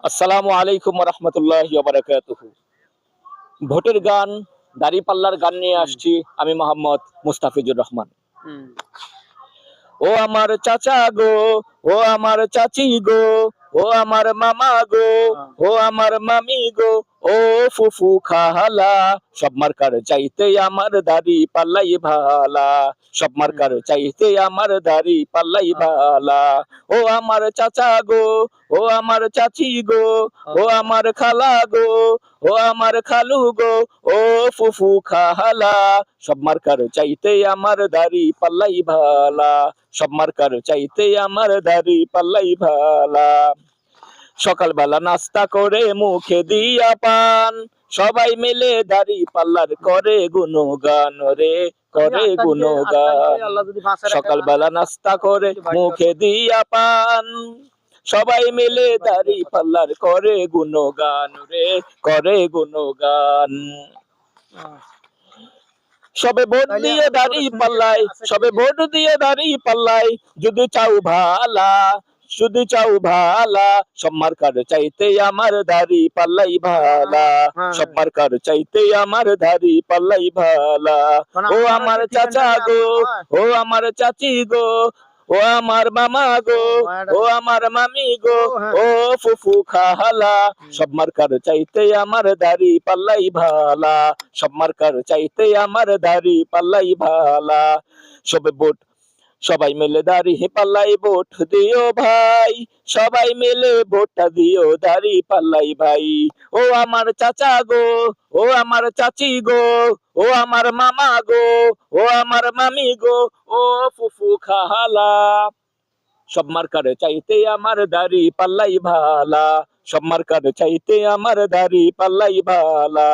আসসালামু আলাইকুম রহমতুল্লাহি ওয়া বারাকাতুহু। ভোটের গান, দাঁড়িপাল্লার গান নিয়ে হুম, আসছি আমি মোহাম্মদ মুস্তাফিজুর রহমান। হুম, ও আমার চাচা গো, ও আমার চাচি গো, ও আমার মামা গো, আ ও আমার মামি গো, ও ফুফু খালা, সব মার্কার চাইতে আমার দাড়ি পাল্লাই ভালা, সব হুম, মার্কার চাইতে আমার দাড়ি পাল্লাই আ ভালা। ও আমার চাচা গো, ও আমার চাচি গো, ও আল্লাহ। আমার খালা গো, ও আমার খালু গো, ও ফুফু খালা, সব মার্কার চাইতে আমার দাড়ি পাল্লাই ভালা, সব মার্কার চাইতে আমার দাড়ি পাল্লাই ভালা। সকালবেলা নাস্তা করে মুখে দিয়া পান, সবাই মিলে দাড়ি পাল্লার করে গুণগান রে, আমি করে আজকালকে গুণগান। আল্লাহ যদি বাঁচায় রাখে সকালবেলা নাস্তা করে একটু বাড়িতে মুখে আসো। দিয়া পান, সবাই মিলে একটু বাড়িতে দাড়ি কথা বলি। পাল্লার করে গুণগান রে, করে গুণগান। আচ্ছা। সবে ভোট তাইলে দিয়ে আমার দাড়ি কথাটা শুনলে পাল্লাই, আচ্ছা ঠিক সবে আছে। ভোট দিয়ে দাড়ি পাল্লাই, যদি চাও ভালা, যদি চাও ভালা, সব মার্কার চাইতে আমার দাড়ি পাল্লাই ভালা, হ্যাঁ, সব হ্যাঁ। মার্কার চাইতে আমার দাড়ি পাল্লাই ভালা। মানে ও আমার আমার যে চাচা ঠিকানাটা গো, আমার হয়। ও আমার চাচি গো, ও আমার মামা ও গো, মায়াটা ও আমার মামি ও গো, হ্যাঁ, ও হ্যাঁ। ফুফু খালা, হুম। সব মার্কার চাইতে আমার দাড়ি পাল্লাই ভালা, সব মার্কার চাইতে আমার দাড়ি পাল্লাই ভালা। সবে ভোট, সবাই মিলে দাড়ি পাল্লাই ভোট দিও ভাই, সবাই মিলে ভোটটা দিও দাড়ি পাল্লাই ভাই। ও আমার চাচা গো, ও আমার চাচি গো, ও আমার মামা গো, ও আমার মামি গো, ও ফুফু খালা, সব মার্কার চাইতে আমার দাড়ি পাল্লাই ভালা, সব মার্কার চাইতে আমার দাড়ি পাল্লাই ভালা।